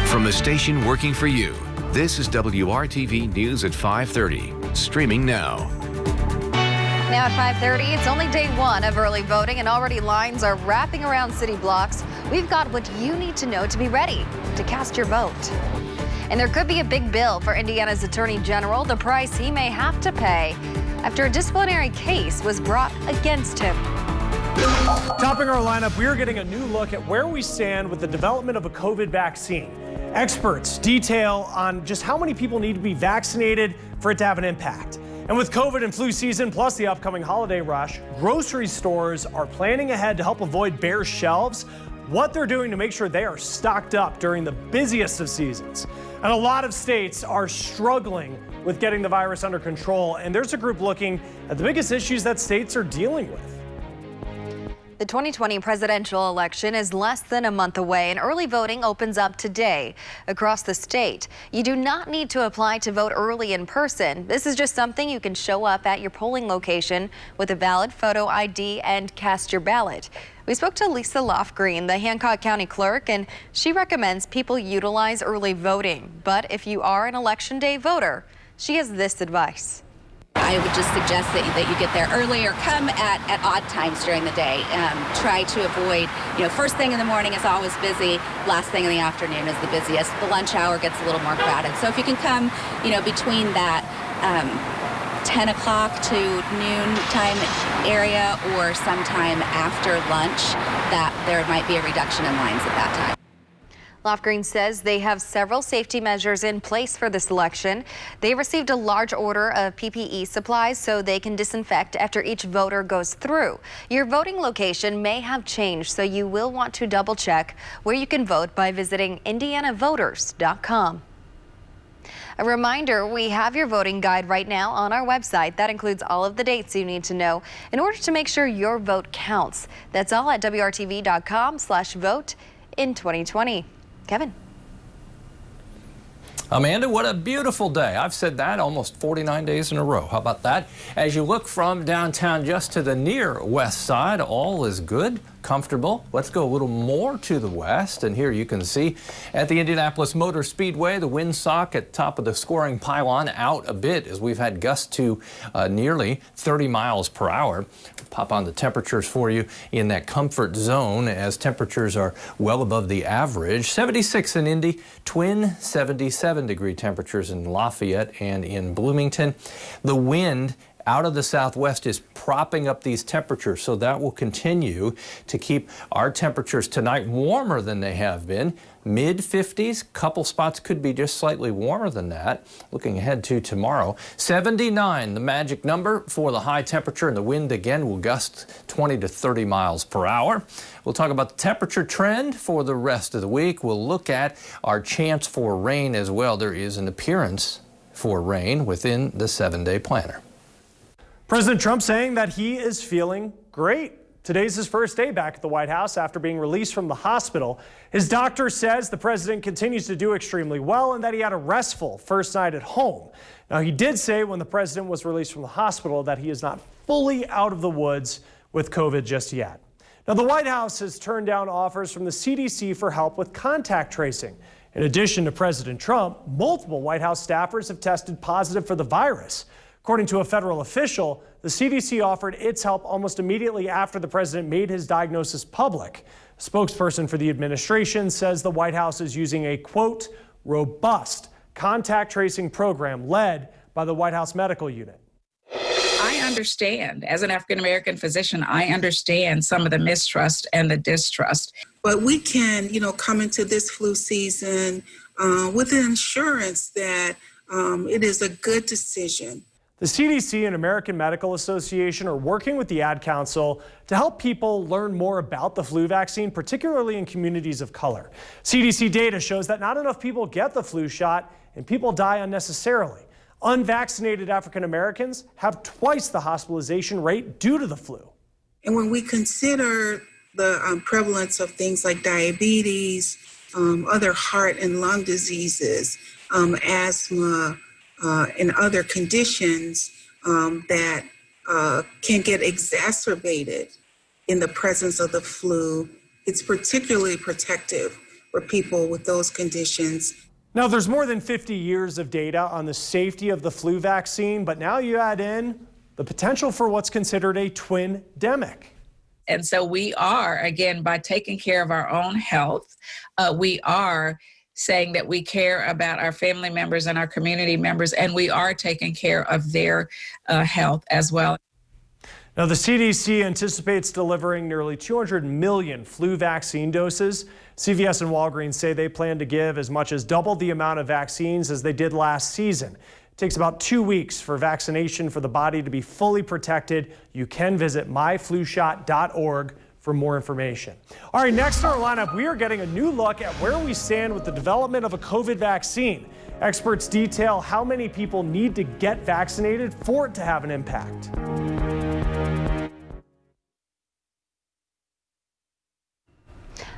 From the station working for you, this is WRTV News at 5:30, streaming now. Now at 5:30, it's only day one of early voting and already lines are wrapping around city blocks. We've got what you need to know to be ready to cast your vote. And there could be a big bill for Indiana's Attorney General, the price he may have to pay after a disciplinary case was brought against him. Topping our lineup, we are getting a new look at where we stand with the development of a COVID vaccine. Experts detail on just how many people need to be vaccinated for it to have an impact. And with COVID and flu season, plus the upcoming holiday rush, grocery stores are planning ahead to help avoid bare shelves, what they're doing to make sure they are stocked up during the busiest of seasons. And a lot of states are struggling with getting the virus under control, and there's a group looking at the biggest issues that states are dealing with. The 2020 presidential election is less than a month away, and early voting opens up today across the state. You do not need to apply to vote early in person. This is just something you can show up at your polling location with a valid photo ID and cast your ballot. We spoke to Lisa Lofgreen, the Hancock County clerk, and she recommends people utilize early voting. But if you are an election day voter, she has this advice. I would just suggest that you get there early or come at odd times during the day. Try to avoid, first thing in the morning is always busy. Last thing in the afternoon is the busiest. The lunch hour gets a little more crowded. So if you can come, between that 10 o'clock to noon time area or sometime after lunch, that there might be a reduction in lines at that time. Lofgreen says they have several safety measures in place for this election. They received a large order of PPE supplies so they can disinfect after each voter goes through. Your voting location may have changed, so you will want to double check where you can vote by visiting indianavoters.com. A reminder, we have your voting guide right now on our website. That includes all of the dates you need to know in order to make sure your vote counts. That's all at WRTV.com/vote in 2020. Kevin. Amanda, what a beautiful day. I've said that almost 49 days in a row. How about that? As you look from downtown just to the near west side, all is good, comfortable. Let's go a little more to the west, and here you can see at the Indianapolis Motor Speedway, the windsock at top of the scoring pylon out a bit as we've had gusts to nearly 30 miles per hour. Pop on the temperatures for you in that comfort zone as temperatures are well above the average. 76 in Indy, twin 77-degree temperatures in Lafayette and in Bloomington. The wind out of the southwest is propping up these temperatures, so that will continue to keep our temperatures tonight warmer than they have been. Mid-50s, couple spots could be just slightly warmer than that. Looking ahead to tomorrow, 79, the magic number for the high temperature, and the wind again will gust 20 to 30 miles per hour. We'll talk about the temperature trend for the rest of the week. We'll look at our chance for rain as well. There is an appearance for rain within the 7-day planner. President Trump saying that he is feeling great. Today's his first day back at the White House after being released from the hospital. His doctor says the president continues to do extremely well and that he had a restful first night at home. Now, he did say when the president was released from the hospital that he is not fully out of the woods with COVID just yet. Now, the White House has turned down offers from the CDC for help with contact tracing. In addition to President Trump, multiple White House staffers have tested positive for the virus. According to a federal official, the CDC offered its help almost immediately after the president made his diagnosis public. A spokesperson for the administration says the White House is using a, quote, robust contact tracing program led by the White House Medical Unit. I understand, as an African-American physician, I understand some of the mistrust and the distrust. But we can, come into this flu season with the assurance that it is a good decision. The CDC and American Medical Association are working with the Ad Council to help people learn more about the flu vaccine, particularly in communities of color. CDC data shows that not enough people get the flu shot and people die unnecessarily. Unvaccinated African Americans have twice the hospitalization rate due to the flu. And when we consider the prevalence of things like diabetes, other heart and lung diseases, asthma, and other conditions that can get exacerbated in the presence of the flu, it's particularly protective for people with those conditions. Now, there's more than 50 years of data on the safety of the flu vaccine, but now you add in the potential for what's considered a twin-demic. And so we are, again, by taking care of our own health, we are saying that we care about our family members and our community members, and we are taking care of their health as well. Now, the CDC anticipates delivering nearly 200 million flu vaccine doses. CVS and Walgreens say they plan to give as much as double the amount of vaccines as they did last season. It takes about 2 weeks for vaccination for the body to be fully protected. You can visit myflushot.org for more information. All right, next in our lineup, we are getting a new look at where we stand with the development of a COVID vaccine. Experts detail how many people need to get vaccinated for it to have an impact.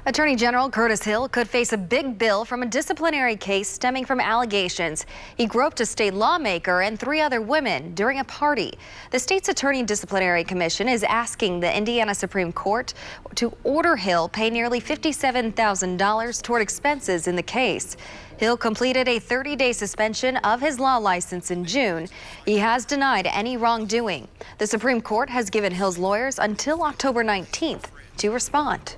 Attorney General Curtis Hill could face a big bill from a disciplinary case stemming from allegations he groped a state lawmaker and 3 other women during a party. The state's Attorney Disciplinary Commission is asking the Indiana Supreme Court to order Hill pay nearly $57,000 toward expenses in the case. Hill completed a 30-day suspension of his law license in June. He has denied any wrongdoing. The Supreme Court has given Hill's lawyers until October 19th to respond.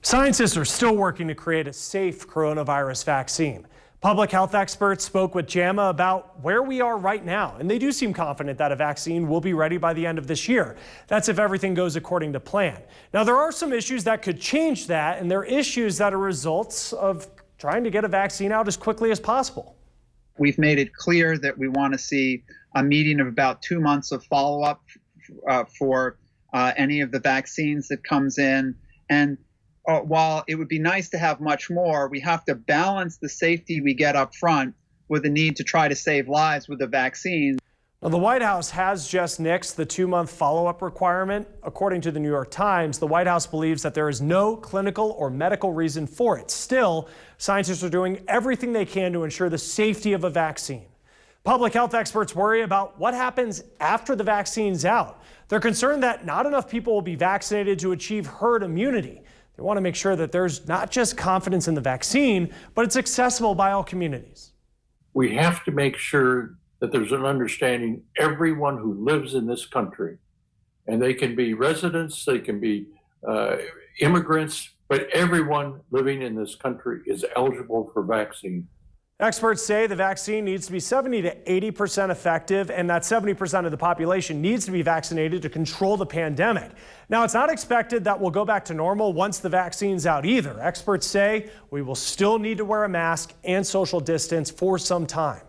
Scientists are still working to create a safe coronavirus vaccine. Public health experts spoke with JAMA about where we are right now, and they do seem confident that a vaccine will be ready by the end of this year. That's if everything goes according to plan. Now, there are some issues that could change that, and they're issues that are results of trying to get a vaccine out as quickly as possible. We've made it clear that we want to see a median of about 2 months of follow-up for any of the vaccines that comes in. And while it would be nice to have much more, we have to balance the safety we get up front with the need to try to save lives with the vaccine. Now, the White House has just nixed the 2-month follow-up requirement. According to the New York Times, the White House believes that there is no clinical or medical reason for it. Still, scientists are doing everything they can to ensure the safety of a vaccine. Public health experts worry about what happens after the vaccine's out. They're concerned that not enough people will be vaccinated to achieve herd immunity. They want to make sure that there's not just confidence in the vaccine, but it's accessible by all communities. We have to make sure that there's an understanding everyone who lives in this country, and they can be residents, they can be immigrants, but everyone living in this country is eligible for vaccine. Experts say the vaccine needs to be 70 to 80% effective, and that 70% of the population needs to be vaccinated to control the pandemic. Now, it's not expected that we'll go back to normal once the vaccine's out either. Experts say we will still need to wear a mask and social distance for some time.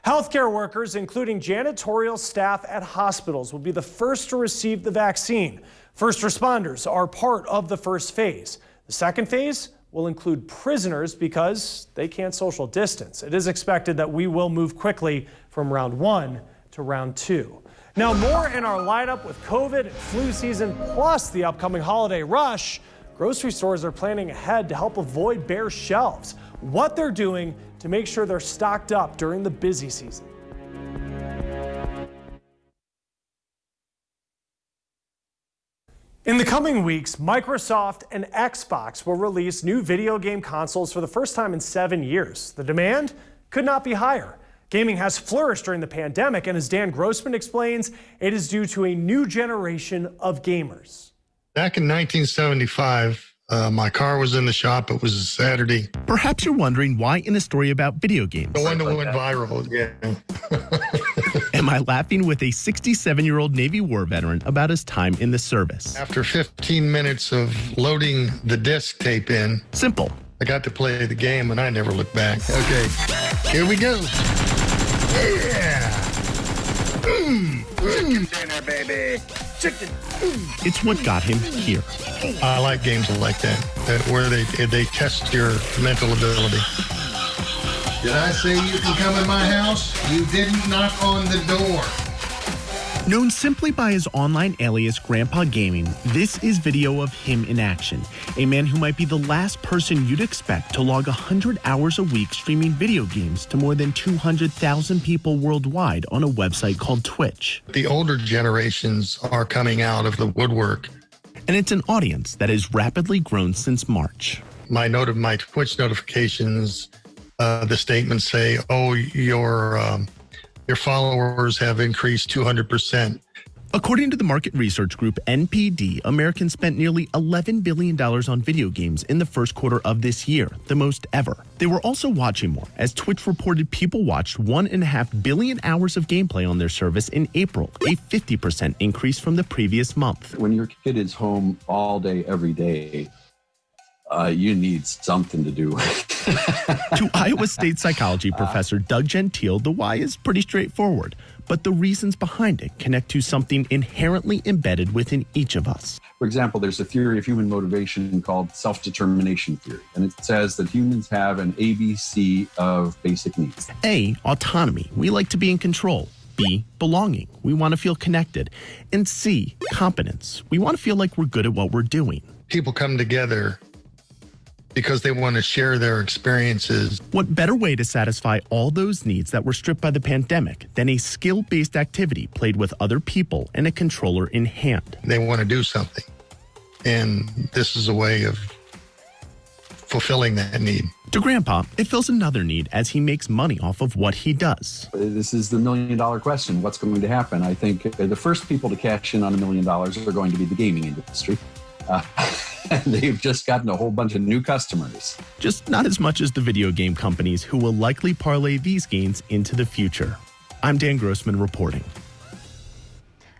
Healthcare workers, including janitorial staff at hospitals, will be the first to receive the vaccine. First responders are part of the first phase. The second phase will include prisoners because they can't social distance. It is expected that we will move quickly from round 1 to round 2. Now, more in our lineup with COVID and flu season plus the upcoming holiday rush. Grocery stores are planning ahead to help avoid bare shelves. What they're doing to make sure they're stocked up during the busy season. In the coming weeks, Microsoft and Xbox will release new video game consoles for the first time in 7 years. The demand could not be higher. Gaming has flourished during the pandemic, and as Dan Grossman explains, it is due to a new generation of gamers. Back in 1975, my car was in the shop. It was a Saturday. Perhaps you're wondering why in a story about video games. The one that went viral, yeah. Am I laughing with a 67-year-old Navy war veteran about his time in the service? After 15 minutes of loading the disc tape in, simple. I got to play the game and I never looked back. Okay, here we go. Yeah. Chicken dinner, baby. Chicken. It's what got him here. I like games like that where they test your mental ability. Did I say you can come in my house? You didn't knock on the door. Known simply by his online alias Grandpa Gaming, this is video of him in action. A man who might be the last person you'd expect to log 100 hours a week streaming video games to more than 200,000 people worldwide on a website called Twitch. The older generations are coming out of the woodwork. And it's an audience that has rapidly grown since March. my Twitch notifications, the statements say, "Oh, your followers have increased 200%." According to the market research group NPD, Americans spent nearly $11 billion on video games in the first quarter of this year, the most ever. They were also watching more, as Twitch reported people watched 1.5 billion hours of gameplay on their service in April, a 50% increase from the previous month. When your kid is home all day, every day, you need something to do. To Iowa State psychology professor Doug Gentile, the why is pretty straightforward, but the reasons behind it connect to something inherently embedded within each of us. For example, there's a theory of human motivation called self-determination theory, and it says that humans have an ABC of basic needs. A, autonomy. We like to be in control. B, belonging. We want to feel connected. And C, competence. We want to feel like we're good at what we're doing. People come together because they want to share their experiences. What better way to satisfy all those needs that were stripped by the pandemic than a skill-based activity played with other people and a controller in hand? They want to do something, and this is a way of fulfilling that need. To Grandpa, it fills another need as he makes money off of what he does. This is the million-dollar question. What's going to happen? I think the first people to cash in on $1 million are going to be the gaming industry. They've just gotten a whole bunch of new customers. Just not as much as the video game companies who will likely parlay these gains into the future. I'm Dan Grossman reporting.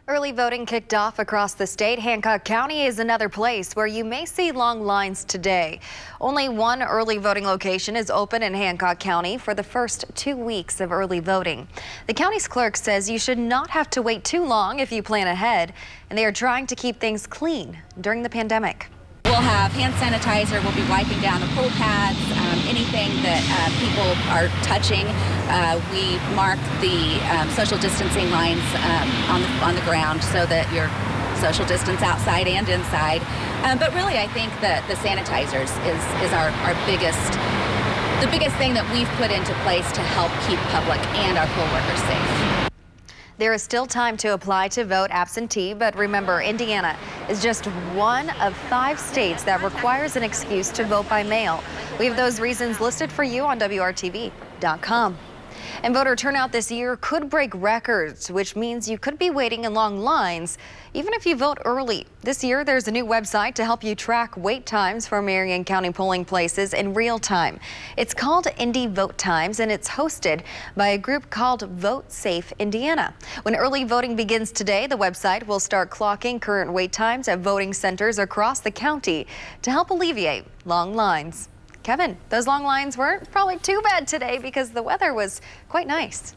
Early voting kicked off across the state. Hancock County is another place where you may see long lines today. Only one early voting location is open in Hancock County for the first 2 weeks of early voting. The county's clerk says you should not have to wait too long if you plan ahead, and they are trying to keep things clean during the pandemic. We'll have hand sanitizer, we'll be wiping down the pool pads, anything that people are touching. We mark the social distancing lines on the ground so that you're social distance outside and inside. But really, I think that the sanitizers is our biggest thing that we've put into place to help keep public and our poll workers safe. There is still time to apply to vote absentee, but remember, Indiana is just one of 5 states that requires an excuse to vote by mail. We have those reasons listed for you on WRTV.com. And voter turnout this year could break records, which means you could be waiting in long lines, even if you vote early. This year, there's a new website to help you track wait times for Marion County polling places in real time. It's called Indy Vote Times, and it's hosted by a group called Vote Safe Indiana. When early voting begins today, the website will start clocking current wait times at voting centers across the county to help alleviate long lines. Kevin, those long lines weren't probably too bad today because the weather was quite nice.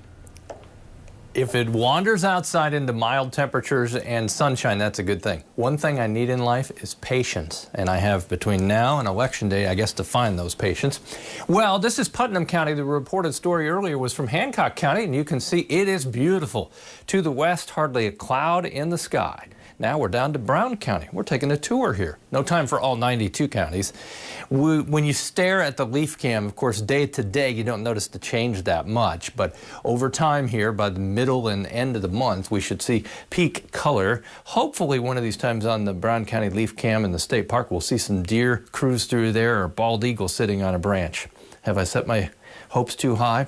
If it wanders outside into mild temperatures and sunshine, that's a good thing. One thing I need in life is patience, and I have between now and Election Day, I guess, to find those patience. Well, this is Putnam County. The reported story earlier was from Hancock County, and you can see it is beautiful. To the west, hardly a cloud in the sky. Now we're down to Brown County. We're taking a tour here. No time for all 92 counties. When you stare at the leaf cam, of course, day to day, you don't notice the change that much. But over time here, by the middle and end of the month, we should see peak color. Hopefully one of these times on the Brown County leaf cam in the state park, we'll see some deer cruise through there or bald eagle sitting on a branch. Have I set my hopes too high?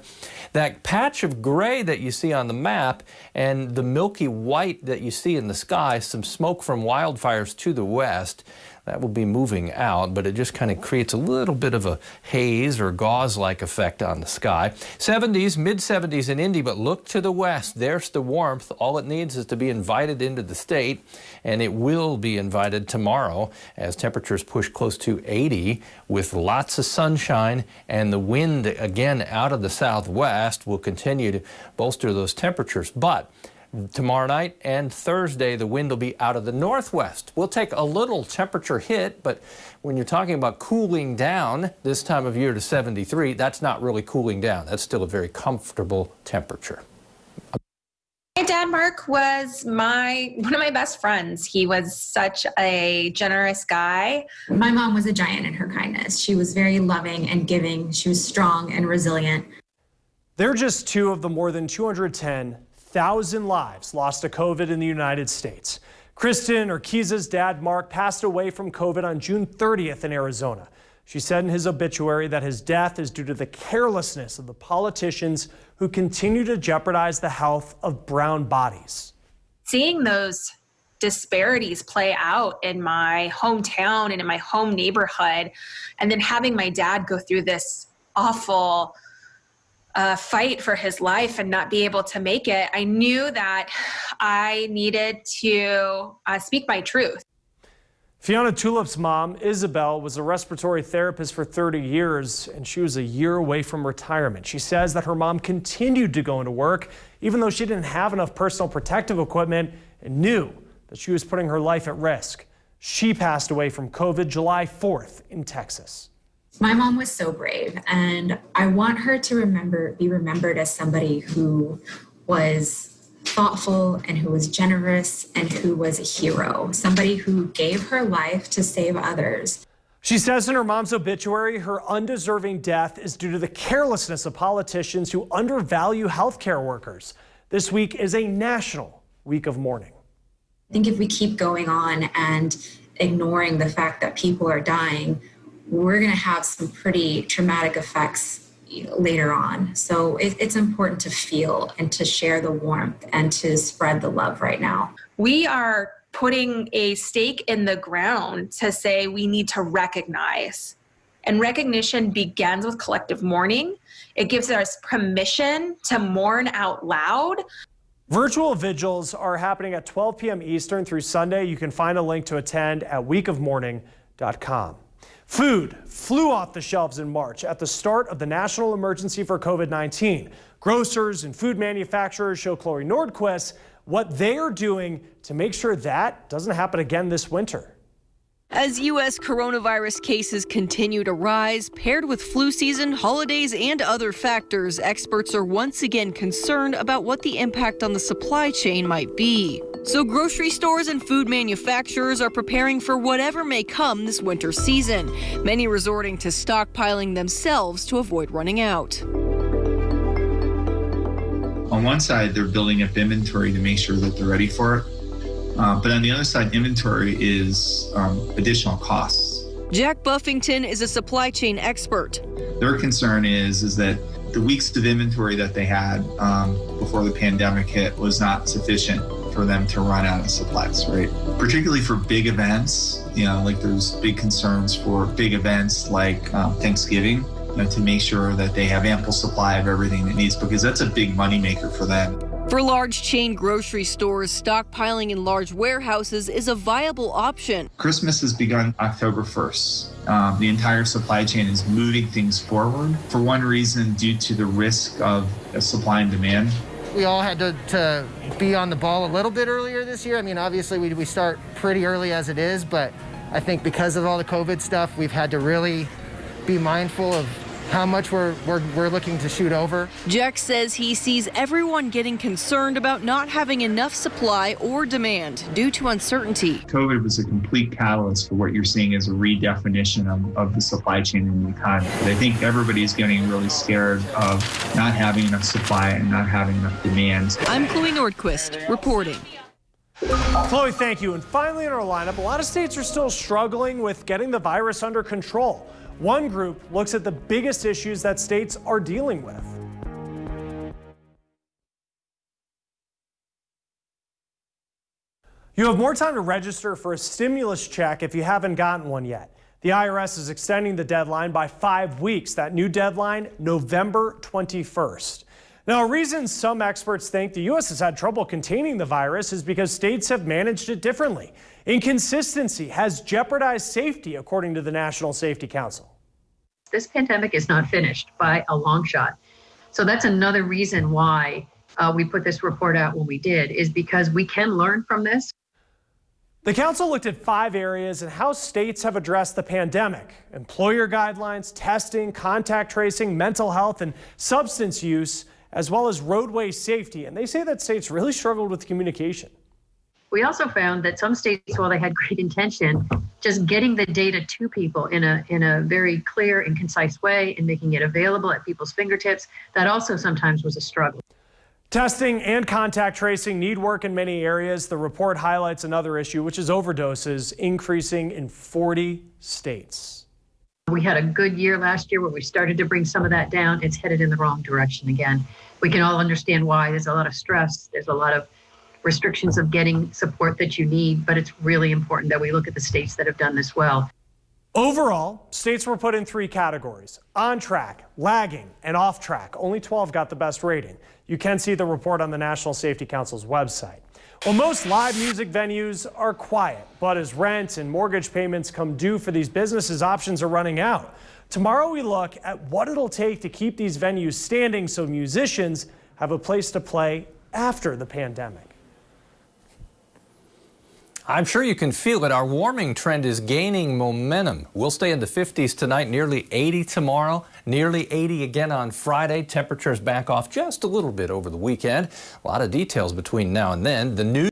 That patch of gray that you see on the map and the milky white that you see in the sky, some smoke from wildfires to the west, that will be moving out, but it just kind of creates a little bit of a haze or gauze-like effect on the sky. 70s, mid-70s in Indy, but look to the west. There's the warmth. All it needs is to be invited into the state, and it will be invited tomorrow as temperatures push close to 80 with lots of sunshine, and the wind, again, out of the southwest will continue to bolster those temperatures. But tomorrow night and Thursday, the wind will be out of the northwest. We'll take a little temperature hit, but when you're talking about cooling down this time of year to 73, that's not really cooling down. That's still a very comfortable temperature. My dad, Mark, was one of my best friends. He was such a generous guy. My mom was a giant in her kindness. She was very loving and giving. She was strong and resilient. They're just 2 of the more than 210,000 lives lost to COVID in the United States. Kristen, or Kiza's dad, Mark, passed away from COVID on June 30th in Arizona. She said in his obituary that his death is due to the carelessness of the politicians who continue to jeopardize the health of brown bodies. Seeing those disparities play out in my hometown and in my home neighborhood, and then having my dad go through this awful fight for his life and not be able to make it, I knew that I needed to speak my truth. Fiona Tulip's mom, Isabel, was a respiratory therapist for 30 years, and she was a year away from retirement. She says that her mom continued to go into work, even though she didn't have enough personal protective equipment and knew that she was putting her life at risk. She passed away from COVID July 4th in Texas. My mom was so brave, and I want her to be remembered as somebody who was thoughtful and who was generous and who was a hero, somebody who gave her life to save others. She says in her mom's obituary, her undeserving death is due to the carelessness of politicians who undervalue healthcare workers. This week is a national week of mourning. I think if we keep going on and ignoring the fact that people are dying, we're going to have some pretty traumatic effects later on. So it's important to feel and to share the warmth and to spread the love right now. We are putting a stake in the ground to say we need to recognize. And recognition begins with collective mourning. It gives us permission to mourn out loud. Virtual vigils are happening at 12 p.m. Eastern through Sunday. You can find a link to attend at weekofmourning.com. Food flew off the shelves in March at the start of the national emergency for COVID-19. Grocers and food manufacturers show Chloe Nordquist what they are doing to make sure that doesn't happen again this winter. As U.S. coronavirus cases continue to rise, paired with flu season, holidays, and other factors, experts are once again concerned about what the impact on the supply chain might be. So grocery stores and food manufacturers are preparing for whatever may come this winter season, many resorting to stockpiling themselves to avoid running out. On one side, they're building up inventory to make sure that they're ready for it. But on the other side, inventory is additional costs. Jack Buffington is a supply chain expert. Their concern is that the weeks of inventory that they had before the pandemic hit was not sufficient for them to run out of supplies, right? Particularly for big events, like there's big concerns for big events like Thanksgiving, to make sure that they have ample supply of everything it needs, because that's a big moneymaker for them. For large chain grocery stores, stockpiling in large warehouses is a viable option. Christmas has begun October 1st. The entire supply chain is moving things forward for one reason, due to the risk of supply and demand. We all had to be on the ball a little bit earlier this year. I mean, obviously we start pretty early as it is, but I think because of all the COVID stuff, we've had to really be mindful of how much we're looking to shoot over. Jack says he sees everyone getting concerned about not having enough supply or demand due to uncertainty. COVID was a complete catalyst for what you're seeing as a redefinition of the supply chain and the economy. But I think everybody's getting really scared of not having enough supply and not having enough demand. I'm Chloe Nordquist reporting. Chloe, thank you. And finally in our lineup, a lot of states are still struggling with getting the virus under control. One group looks at the biggest issues that states are dealing with. You have more time to register for a stimulus check if you haven't gotten one yet. The IRS is extending the deadline by 5 weeks. That new deadline, November 21st. Now, a reason some experts think the U.S. has had trouble containing the virus is because states have managed it differently. Inconsistency has jeopardized safety, according to the National Safety Council. This pandemic is not finished by a long shot. So that's another reason why we put this report out when we did, is because we can learn from this. The council looked at 5 areas and how states have addressed the pandemic: employer guidelines, testing, contact tracing, mental health, and substance use, as well as roadway safety. And they say that states really struggled with communication. We also found that some states, while they had great intention, just getting the data to people in a very clear and concise way and making it available at people's fingertips, that also sometimes was a struggle. Testing and contact tracing need work in many areas. The report highlights another issue, which is overdoses increasing in 40 states. We had a good year last year where we started to bring some of that down. It's headed in the wrong direction again. We can all understand why. There's a lot of stress. There's a lot of restrictions of getting support that you need, but it's really important that we look at the states that have done this well. Overall, states were put in 3 categories: on track, lagging, and off track. Only 12 got the best rating. You can see the report on the National Safety Council's website. Well, most live music venues are quiet, but as rent and mortgage payments come due for these businesses, options are running out. Tomorrow we look at what it'll take to keep these venues standing so musicians have a place to play after the pandemic. I'm sure you can feel it. Our warming trend is gaining momentum. We'll stay in the 50s tonight, nearly 80 tomorrow, nearly 80 again on Friday. Temperatures back off just a little bit over the weekend. A lot of details between now and then. The news